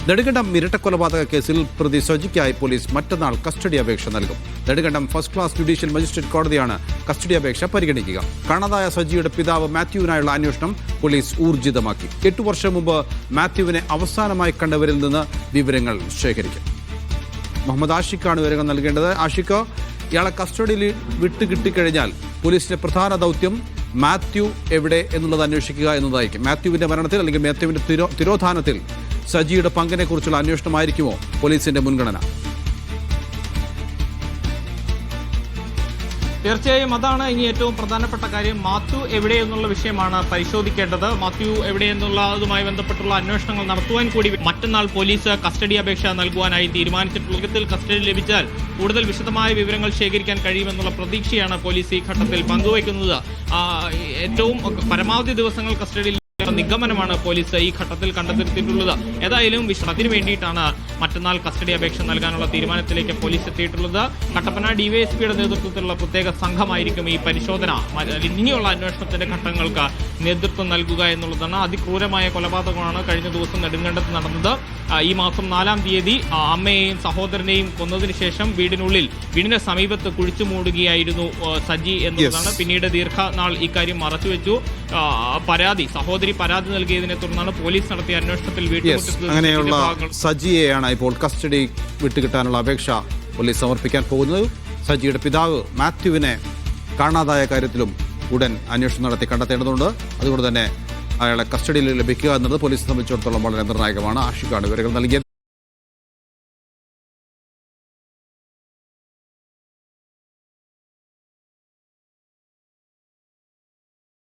നെടുങ്കണ്ടം ഇരട്ടക്കൊലപാതക കേസിൽ പ്രതി സജിക്കായി പോലീസ് മറ്റന്നാൾ കസ്റ്റഡി അപേക്ഷ നൽകും. Nedumkandam first class judicial magistrate കോടതിയാണ് കസ്റ്റഡി അപേക്ഷ പരിഗണിക്കുക. കാണാതായ സജിയുടെ പിതാവ് മാത്യുവിനായുള്ള അന്വേഷണം പോലീസ് ഊർജിതമാക്കി. 8 വർഷം മുമ്പ് മാത്യുവിനെ അവസാനമായി കണ്ടവരിൽ നിന്ന് വിവരങ്ങൾ ശേഖരിക്കും. മുഹമ്മദ് ആഷിഖാണ് വിവരങ്ങൾ നൽകേണ്ടത്. ആഷിഖ്, ഇയാളെ കസ്റ്റഡിയിൽ വിട്ടുകിട്ടിക്കഴിഞ്ഞാൽ പോലീസിന്റെ പ്രധാന ദൗത്യം മാത്യു എവിടെ എന്നുള്ളത് അന്വേഷിക്കുക എന്നതായിരിക്കും. മാത്യുവിന്റെ മരണത്തിൽ അല്ലെങ്കിൽ മാത്യുവിന്റെ തിരോധാനത്തിൽ സജിയുടെ പങ്കിനെക്കുറിച്ചുള്ള അന്വേഷണമായിരിക്കുമോ പോലീസിന്റെ മുൻഗണന? തീർച്ചയായും അതാണ് ഇനി ഏറ്റവും പ്രധാനപ്പെട്ട കാര്യം. മാത്യു എവിടെയെന്നുള്ള വിഷയമാണ് പരിശോധിക്കേണ്ടത്. മാത്യു എവിടെയെന്നുള്ളതുമായി ബന്ധപ്പെട്ടുള്ള അന്വേഷണങ്ങൾ നടത്തുവാൻ കൂടി മറ്റന്നാൾ പോലീസ് കസ്റ്റഡി അപേക്ഷ നൽകുവാനായി തീരുമാനിച്ചിട്ടുള്ള കസ്റ്റഡി ലഭിച്ചാൽ കൂടുതൽ വിശദമായ വിവരങ്ങൾ ശേഖരിക്കാൻ കഴിയുമെന്നുള്ള പ്രതീക്ഷയാണ് പോലീസ് ഈ ഘട്ടത്തിൽ പങ്കുവയ്ക്കുന്നത്. ഏറ്റവും പരമാവധി ദിവസങ്ങൾ കസ്റ്റഡിയിൽ നിഗമനമാണ് പോലീസ് ഈ ഘട്ടത്തിൽ കണ്ടെത്തിയിട്ടുള്ളത്. ഏതായാലും അതിനു വേണ്ടിയിട്ടാണ് മറ്റന്നാൾ കസ്റ്റഡി അപേക്ഷ നൽകാനുള്ള തീരുമാനത്തിലേക്ക് പോലീസ് എത്തിയിട്ടുള്ളത്. കട്ടപ്പന ഡിവൈഎസ്പിയുടെ നേതൃത്വത്തിലുള്ള പ്രത്യേക സംഘമായിരിക്കും ഈ പരിശോധന ഇനിയുള്ള അന്വേഷണത്തിന്റെ ഘട്ടങ്ങൾക്ക് നേതൃത്വം നൽകുക എന്നുള്ളതാണ്. അതിക്രൂരമായ കൊലപാതകമാണ് കഴിഞ്ഞ ദിവസം നെടുങ്കണ്ടത്ത് നടന്നത്. ഈ മാസം 4-ാം തീയതി അമ്മയെയും സഹോദരനെയും കൊന്നതിന് ശേഷം വീടിന് സമീപത്ത് കുഴിച്ചു മൂടുകയായിരുന്നു സജി എന്നുള്ളതാണ്. പിന്നീട് ദീർഘനാൾ ഇക്കാര്യം മറച്ചുവെച്ചു. സഹോദരി പരാതി നൽകിയതിനെ തുടർന്നാണ് പോലീസ് നടത്തിയ അന്വേഷണത്തിൽ അങ്ങനെയുള്ള സജിയെയാണ് ഇപ്പോൾ കസ്റ്റഡി വിട്ടുകിട്ടാനുള്ള അപേക്ഷ പോലീസ് സമർപ്പിക്കാൻ പോകുന്നത്. സജിയുടെ പിതാവ് മാത്യുവിനെ കാണാതായ കാര്യത്തിലും ഉടൻ അന്വേഷണം നടത്തി കണ്ടെത്തേണ്ടതുണ്ട്. അതുകൊണ്ട് തന്നെ അയാളെ കസ്റ്റഡിയിൽ ലഭിക്കുക എന്നത് പോലീസിനെ സംബന്ധിച്ചിടത്തോളം വളരെ നിർണായകമാണ്. ആഷിഖാണ് വിവരങ്ങൾ നൽകിയത്.